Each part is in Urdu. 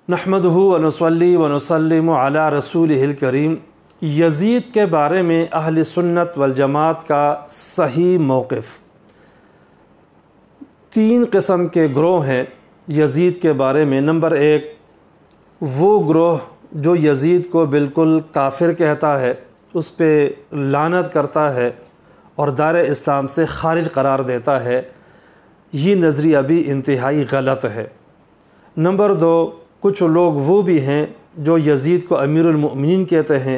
نحمدہ و نصلی و نسلم علی رسولہ الکریم۔ یزید کے بارے میں اہل سنت والجماعت کا صحیح موقف۔ تین قسم کے گروہ ہیں یزید کے بارے میں۔ نمبر ایک، وہ گروہ جو یزید کو بالکل کافر کہتا ہے، اس پہ لعنت کرتا ہے اور دار اسلام سے خارج قرار دیتا ہے، یہ نظریہ بھی انتہائی غلط ہے۔ نمبر دو، کچھ لوگ وہ بھی ہیں جو یزید کو امیر المؤمنین کہتے ہیں،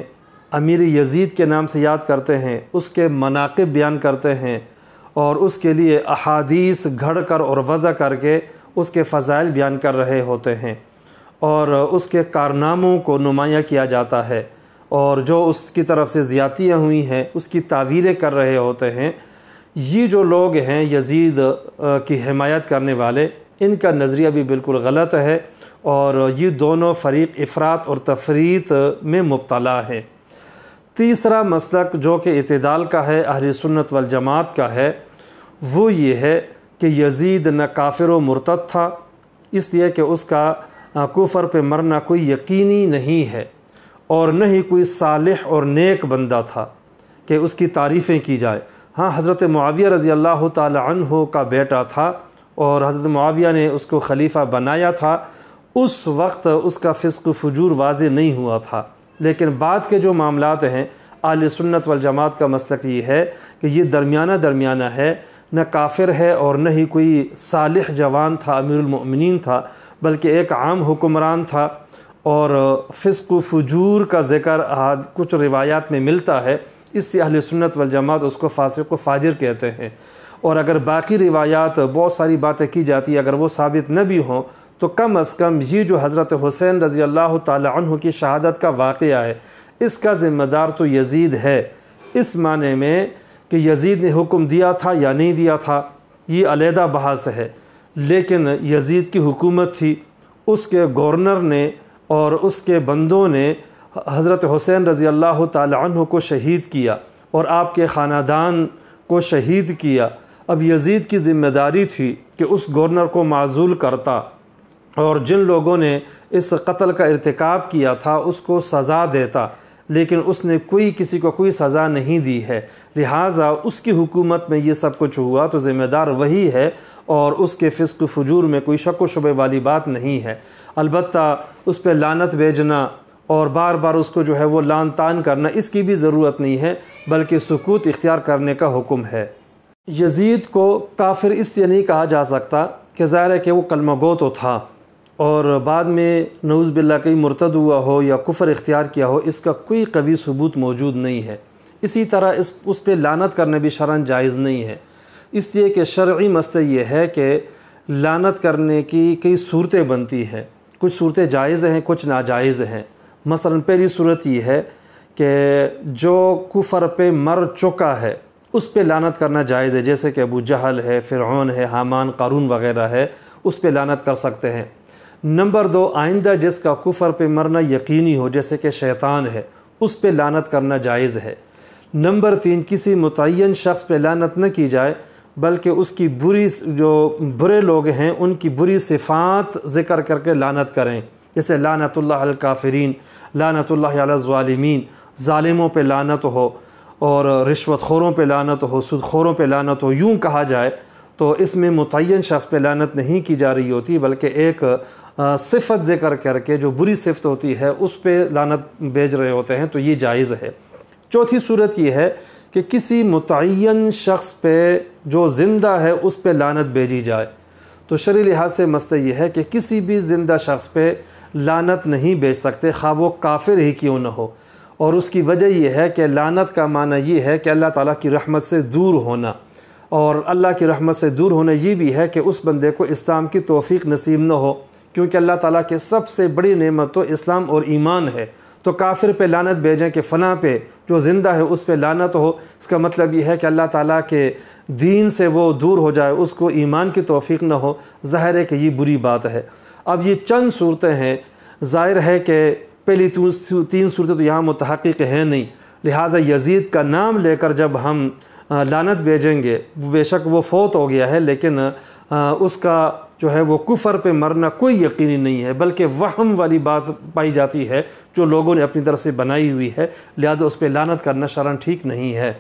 امیر یزید کے نام سے یاد کرتے ہیں، اس کے مناقب بیان کرتے ہیں اور اس کے لیے احادیث گھڑ کر اور وضع کر کے اس کے فضائل بیان کر رہے ہوتے ہیں اور اس کے کارناموں کو نمایاں کیا جاتا ہے، اور جو اس کی طرف سے زیادتیاں ہوئی ہیں اس کی تعویلیں کر رہے ہوتے ہیں۔ یہ جو لوگ ہیں یزید کی حمایت کرنے والے، ان کا نظریہ بھی بالکل غلط ہے اور یہ دونوں فریق افراط اور تفریط میں مبتلا ہیں۔ تیسرا مسلک جو کہ اعتدال کا ہے، اہل سنت والجماعت کا ہے، وہ یہ ہے کہ یزید نہ کافر و مرتد تھا، اس لیے کہ اس کا کفر پہ مرنا کوئی یقینی نہیں ہے، اور نہ ہی کوئی صالح اور نیک بندہ تھا کہ اس کی تعریفیں کی جائے۔ ہاں، حضرت معاویہ رضی اللہ تعالی عنہ کا بیٹا تھا اور حضرت معاویہ نے اس کو خلیفہ بنایا تھا، اس وقت اس کا فسق و فجور واضح نہیں ہوا تھا، لیکن بعد کے جو معاملات ہیں اہل سنت والجماعت کا مسلک یہ ہے کہ یہ درمیانہ ہے، نہ کافر ہے اور نہ ہی کوئی صالح جوان تھا، امیر المؤمنین تھا، بلکہ ایک عام حکمران تھا، اور فسق و فجور کا ذکر کچھ روایات میں ملتا ہے، اس سے اہل سنت والجماعت اس کو فاسق و فاجر کہتے ہیں۔ اور اگر باقی روایات بہت ساری باتیں کی جاتی ہیں، اگر وہ ثابت نہ بھی ہوں تو کم از کم یہ جو حضرت حسین رضی اللہ تعالی عنہ کی شہادت کا واقعہ ہے، اس کا ذمہ دار تو یزید ہے، اس معنی میں کہ یزید نے حکم دیا تھا یا نہیں دیا تھا یہ علیحدہ بحث ہے، لیکن یزید کی حکومت تھی، اس کے گورنر نے اور اس کے بندوں نے حضرت حسین رضی اللہ تعالی عنہ کو شہید کیا اور آپ کے خاندان کو شہید کیا۔ اب یزید کی ذمہ داری تھی کہ اس گورنر کو معزول کرتا اور جن لوگوں نے اس قتل کا ارتکاب کیا تھا اس کو سزا دیتا، لیکن اس نے کسی کو کوئی سزا نہیں دی ہے، لہٰذا اس کی حکومت میں یہ سب کچھ ہوا تو ذمہ دار وہی ہے، اور اس کے فسق و فجور میں کوئی شک و شبہ والی بات نہیں ہے۔ البتہ اس پہ لعنت بھیجنا اور بار بار اس کو جو ہے وہ لعن طعن کرنا، اس کی بھی ضرورت نہیں ہے، بلکہ سکوت اختیار کرنے کا حکم ہے۔ یزید کو کافر اس لیے نہیں کہا جا سکتا کہ ظاہر ہے کہ وہ کلمہ گو تو تھا اور بعد میں نعوذ باللہ کہیں مرتد ہوا ہو یا کفر اختیار کیا ہو، اس کا کوئی قوی ثبوت موجود نہیں ہے۔ اسی طرح اس پہ لعنت کرنا بھی شرعاً جائز نہیں ہے، اس لیے کہ شرعی مسئلہ یہ ہے کہ لعنت کرنے کی کئی صورتیں بنتی ہیں، کچھ صورتیں جائز ہیں، کچھ ناجائز ہیں۔ مثلا پہلی صورت یہ ہے کہ جو کفر پہ مر چکا ہے اس پہ لعنت کرنا جائز ہے، جیسے کہ ابو جہل ہے، فرعون ہے، حامان، قارون وغیرہ ہے، اس پہ لعنت کر سکتے ہیں۔ نمبر دو، آئندہ جس کا کفر پہ مرنا یقینی ہو، جیسے کہ شیطان ہے، اس پہ لعنت کرنا جائز ہے۔ نمبر تین، کسی متعین شخص پہ لعنت نہ کی جائے بلکہ اس کی جو برے لوگ ہیں ان کی بری صفات ذکر کر کے لعنت کریں، جیسے لعنت اللہ علی الکافرین، لعنت اللہ علی الظالمین، ظالموں پہ لعنت ہو اور رشوت خوروں پہ لعنت ہو، سود خوروں پہ لعنت ہو، یوں کہا جائے تو اس میں متعین شخص پہ لعنت نہیں کی جا رہی ہوتی، بلکہ ایک صفت ذکر کر کے جو بری صفت ہوتی ہے اس پہ لعنت بھیج رہے ہوتے ہیں، تو یہ جائز ہے۔ چوتھی صورت یہ ہے کہ کسی متعین شخص پہ جو زندہ ہے اس پہ لعنت بھیجی جائے، تو شرعی لحاظ سے مسئلہ یہ ہے کہ کسی بھی زندہ شخص پہ لعنت نہیں بھیج سکتے، خواہ وہ کافر ہی کیوں نہ ہو، اور اس کی وجہ یہ ہے کہ لعنت کا معنی یہ ہے کہ اللہ تعالیٰ کی رحمت سے دور ہونا، اور اللہ کی رحمت سے دور ہونا یہ بھی ہے کہ اس بندے کو اسلام کی توفیق نصیب نہ ہو، کیونکہ اللہ تعالیٰ کے سب سے بڑی نعمت تو اسلام اور ایمان ہے۔ تو کافر پہ لعنت بھیجیں کہ فلاں پہ جو زندہ ہے اس پہ لعنت ہو، اس کا مطلب یہ ہے کہ اللہ تعالیٰ کے دین سے وہ دور ہو جائے، اس کو ایمان کی توفیق نہ ہو، ظاہر ہے کہ یہ بری بات ہے۔ اب یہ چند صورتیں ہیں، ظاہر ہے کہ پہلی تین صورتیں تو یہاں متحقق ہیں نہیں، لہٰذا یزید کا نام لے کر جب ہم لعنت بھیجیں گے، بے شک وہ فوت ہو گیا ہے، لیکن اس کا جو ہے وہ کفر پہ مرنا کوئی یقینی نہیں ہے، بلکہ وہم والی بات پائی جاتی ہے جو لوگوں نے اپنی طرف سے بنائی ہوئی ہے، لہذا اس پہ لعنت کرنا شرعاً ٹھیک نہیں ہے۔